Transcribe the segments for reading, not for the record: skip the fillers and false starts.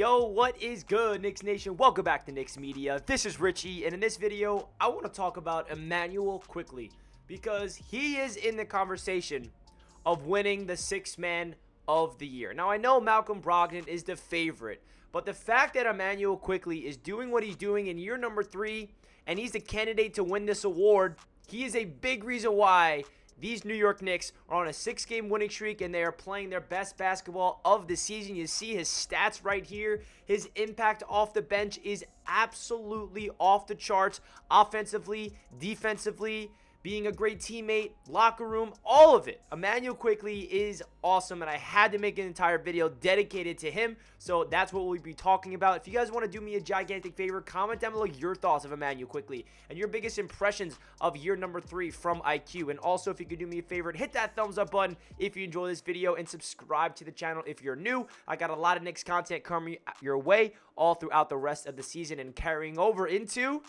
Yo, what is good, Knicks Nation? Welcome back to Knicks Media. This is Richie, and in this video, I want to talk about Immanuel Quickley because he is in the conversation of winning the Sixth Man of the Year. Now, I know Malcolm Brogdon is the favorite, but the fact that Immanuel Quickley is doing what he's doing in year number 3, and he's the candidate to win this award, he is a big reason why these New York Knicks are on a 6-game winning streak, and they are playing their best basketball of the season. You see his stats right here. His impact off the bench is absolutely off the charts. Offensively, defensively, being a great teammate, locker room, all of it. Immanuel Quickley is awesome, and I had to make an entire video dedicated to him, so that's what we'll be talking about. If you guys want to do me a gigantic favor, comment down below your thoughts of Immanuel Quickley and your biggest impressions of year number 3 from IQ. And also, if you could do me a favor, hit that thumbs up button if you enjoy this video, and subscribe to the channel if you're new. I got a lot of Knicks content coming your way all throughout the rest of the season and carrying over into,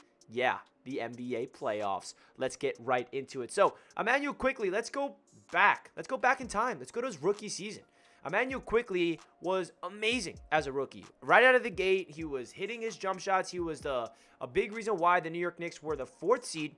the NBA playoffs. Let's get right into it. So, Immanuel Quickley, let's go back. Let's go back in time. Let's go to his rookie season. Immanuel Quickley was amazing as a rookie. Right out of the gate, he was hitting his jump shots. He was a big reason why the New York Knicks were the 4th seed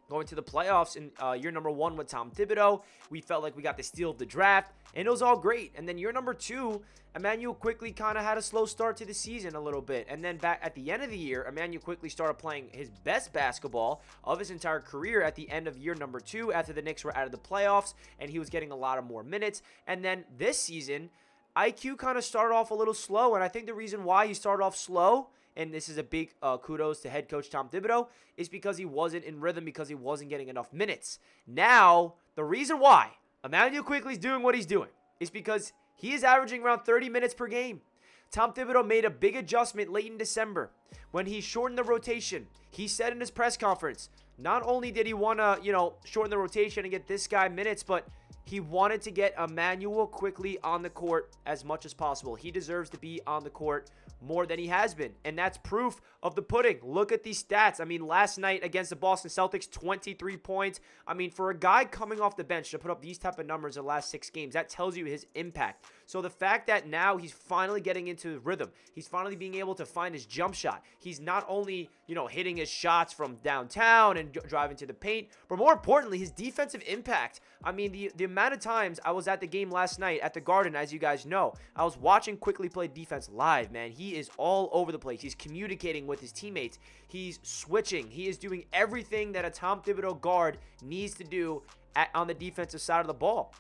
going to the playoffs in year number 1 with Tom Thibodeau. We felt like we got the steal of the draft, and it was all great. And then year number 2, Immanuel Quickley kind of had a slow start to the season a little bit. And then back at the end of the year, Immanuel Quickley started playing his best basketball of his entire career at the end of year number 2 after the Knicks were out of the playoffs, and he was getting a lot of more minutes. And then this season, IQ kind of started off a little slow, and I think the reason why he started off slow, and this is a big kudos to head coach Tom Thibodeau, is because he wasn't in rhythm, because he wasn't getting enough minutes. Now, the reason why Immanuel Quickley's doing what he's doing is because he is averaging around 30 minutes per game. Tom Thibodeau made a big adjustment late in December when he shortened the rotation. He said in his press conference, not only did he want to, shorten the rotation and get this guy minutes, but he wanted to get Immanuel Quickley on the court as much as possible. He deserves to be on the court more than he has been, and that's proof of the pudding. Look at these stats. I mean, last night against the Boston Celtics, 23 points. I mean, for a guy coming off the bench to put up these type of numbers in the last 6 games, that tells you his impact. So the fact that now he's finally getting into the rhythm, he's finally being able to find his jump shot. He's not only, hitting his shots from downtown and driving to the paint, but more importantly, his defensive impact. I mean, the amount of times I was at the game last night at the Garden, as you guys know, I was watching Quickley play defense live, man. He is all over the place. He's communicating with his teammates. He's switching. He is doing everything that a Tom Thibodeau guard needs to do on the defensive side of the ball.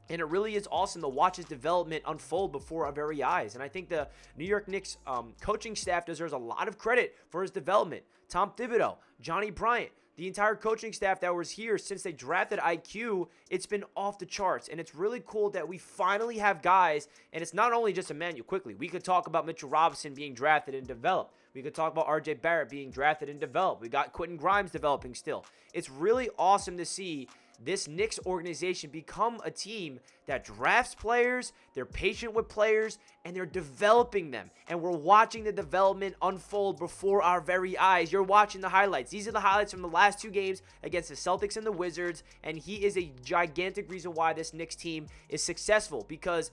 And it really is awesome to watch his development unfold before our very eyes. And I think the New York Knicks coaching staff deserves a lot of credit for his development. Tom Thibodeau, Johnny Bryant, the entire coaching staff that was here since they drafted IQ, it's been off the charts. And it's really cool that we finally have guys, and it's not only just Immanuel Quickley. We could talk about Mitchell Robinson being drafted and developed. We could talk about RJ Barrett being drafted and developed. We got Quentin Grimes developing still. It's really awesome to see this Knicks organization become a team that drafts players, they're patient with players, and they're developing them. And we're watching the development unfold before our very eyes. You're watching the highlights. These are the highlights from the last 2 games against the Celtics and the Wizards, and he is a gigantic reason why this Knicks team is successful, because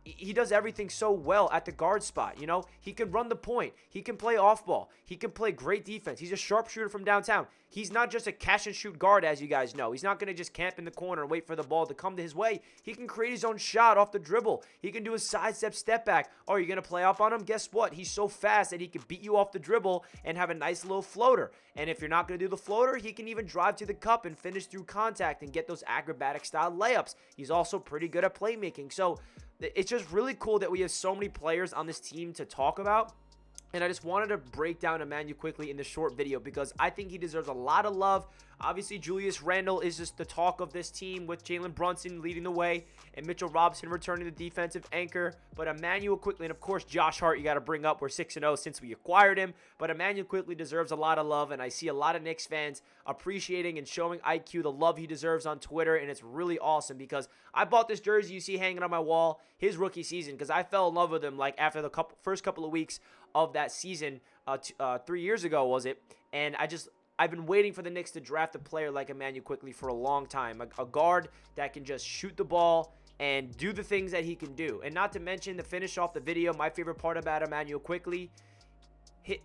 he does everything so well at the guard spot. He can run the point. He can play off ball. He can play great defense. He's a sharpshooter from downtown. He's not just a catch and shoot guard, as you guys know. He's not going to just camp in the corner and wait for the ball to come to his way. He can create his own shot off the dribble. He can do a sidestep step back. Oh, you're going to play up on him? Guess what? He's so fast that he can beat you off the dribble and have a nice little floater. And if you're not going to do the floater, he can even drive to the cup and finish through contact and get those acrobatic style layups. He's also pretty good at playmaking. So it's just really cool that we have so many players on this team to talk about. And I just wanted to break down Immanuel Quickley in this short video because I think he deserves a lot of love. Obviously, Julius Randle is just the talk of this team with Jalen Brunson leading the way and Mitchell Robinson returning the defensive anchor. But Immanuel Quickley, and of course, Josh Hart, you got to bring up. We're 6-0 since we acquired him. But Immanuel Quickley deserves a lot of love, and I see a lot of Knicks fans appreciating and showing IQ the love he deserves on Twitter, and it's really awesome because I bought this jersey you see hanging on my wall his rookie season because I fell in love with him like after the first couple of weeks of that season 3 years ago, was it? And I've been waiting for the Knicks to draft a player like Immanuel Quickley for a long time. A guard that can just shoot the ball. and do the things that he can do. And not to mention, to finish off the video, my favorite part about Immanuel Quickley,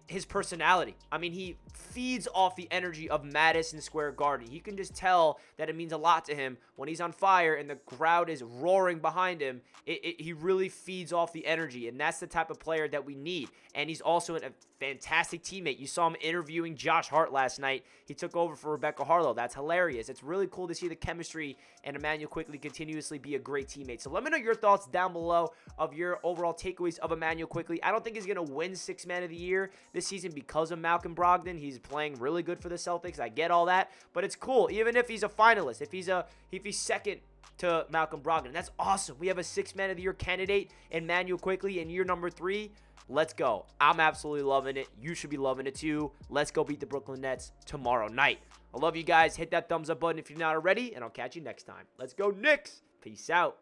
his personality. I mean, he feeds off the energy of Madison Square Garden. You can just tell that it means a lot to him when he's on fire and the crowd is roaring behind him. He really feeds off the energy, and that's the type of player that we need. And he's also a fantastic teammate. You saw him interviewing Josh Hart last night. He took over for Rebecca Harlow. That's hilarious. It's really cool to see the chemistry and Immanuel Quickley continuously be a great teammate. So let me know your thoughts down below of your overall takeaways of Immanuel Quickley. I don't think he's going to win Sixth Man of the Year this season because of Malcolm Brogdon. He's playing really good for the Celtics. I get all that, but it's cool. Even if he's a finalist, if he's second to Malcolm Brogdon, that's awesome. We have a Sixth Man of the Year candidate in Immanuel Quickley in year number 3. Let's go. I'm absolutely loving it. You should be loving it too. Let's go beat the Brooklyn Nets tomorrow night. I love you guys. Hit that thumbs up button if you're not already, and I'll catch you next time. Let's go Knicks. Peace out.